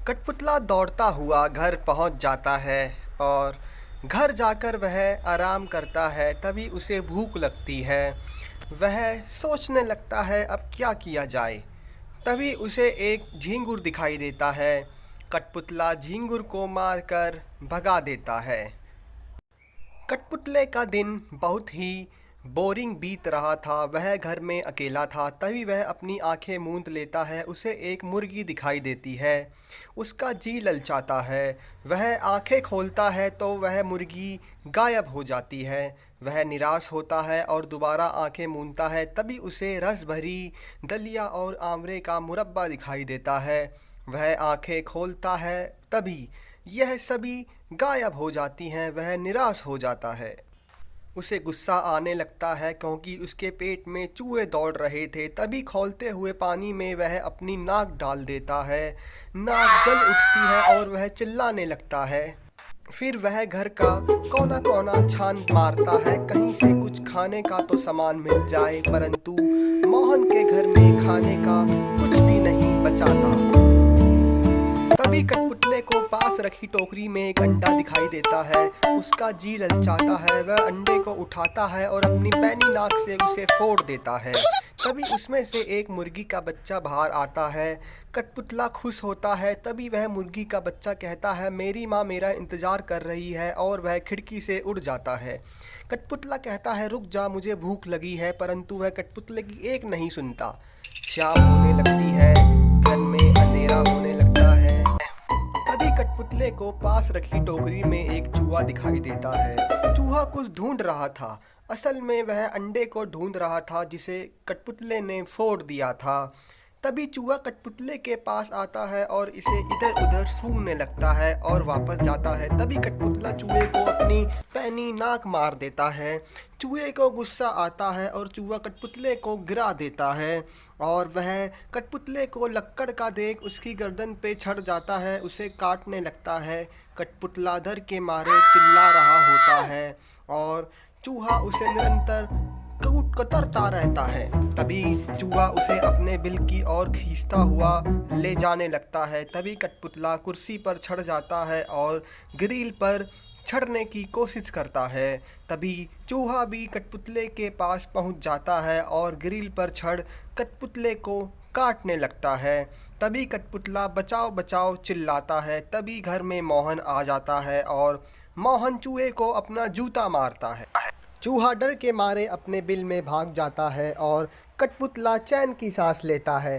कठपुतला दौड़ता हुआ घर पहुंच जाता है और घर जाकर वह आराम करता है। तभी उसे भूख लगती है। वह सोचने लगता है अब क्या किया जाए। तभी उसे एक झींगुर दिखाई देता है। कठपुतला झींगुर को मारकर भगा देता है। कठपुतले का दिन बहुत ही बोरिंग बीत रहा था। वह घर में अकेला था। तभी वह अपनी आंखें मूंद लेता है। उसे एक मुर्गी दिखाई देती है। उसका जी ललचाता है। वह आंखें खोलता है तो वह मुर्गी गायब हो जाती है। वह निराश होता है और दोबारा आंखें मूंदता है। तभी उसे रस भरी दलिया और आमरे का मुरब्बा दिखाई देता है। वह आंखें खोलता है, तभी यह सभी गायब हो जाती हैं। वह निराश हो जाता है। उसे गुस्सा आने लगता है क्योंकि उसके पेट में चूहे दौड़ रहे थे। तभी खौलते हुए पानी में वह अपनी नाक डाल देता है। नाक जल उठती है और वह चिल्लाने लगता है। फिर वह घर का कोना कोना छान मारता है, कहीं से कुछ खाने का तो सामान मिल जाए, परंतु मोहन के घर में खाने का कुछ भी नहीं बचाता। तभी कठपुतले को पास रखी टोकरी में एक अंडा दिखाई देता है। उसका जी ललचाता है। वह अंडे को उठाता है और अपनी पैनी नाक से उसे फोड़ देता है। तभी उसमें से एक मुर्गी का बच्चा बाहर आता है। कठपुतला खुश होता है। तभी वह मुर्गी का बच्चा कहता है, मेरी माँ मेरा इंतज़ार कर रही है, और वह खिड़की से उड़ जाता है। कठपुतला कहता है, रुक जा, मुझे भूख लगी है, परंतु वह कठपुतले की एक नहीं सुनता। शाम होने लगती है। घर में अंधेरा होने लगता है। तभी कठपुतले को पास रखी टोकरी में एक चूहा दिखाई देता है। चूहा कुछ ढूंढ रहा था। असल में वह अंडे को ढूंढ रहा था जिसे कठपुतले ने फोड़ दिया था। तभी चूहा कठपुतले के पास आता है और इसे इधर उधर सूंघने लगता है और वापस जाता है। तभी कठपुतला चूहे को अपनी पैनी नाक मार देता है। चूहे को गुस्सा आता है और चूहा कठपुतले को गिरा देता है, और वह कठपुतले को लक्कड़ का देख उसकी गर्दन पे चढ़ जाता है, उसे काटने लगता है। कठपुतला डर के मारे चिल्ला रहा होता है और चूहा उसे निरंतर कतरता रहता है। तभी चूहा उसे अपने बिल की ओर खींचता हुआ ले जाने लगता है। तभी कठपुतला कुर्सी पर चढ़ जाता है और ग्रिल पर चढ़ने की कोशिश करता है। तभी चूहा भी कठपुतले के पास पहुंच जाता है और ग्रिल पर चढ़ कठपुतले को काटने लगता है। तभी कठपुतला बचाओ बचाओ चिल्लाता है। तभी घर में मोहन आ जाता है और मोहन चूहे को अपना जूता मारता है। चूहा डर के मारे अपने बिल में भाग जाता है और कठपुतला चैन की सांस लेता है।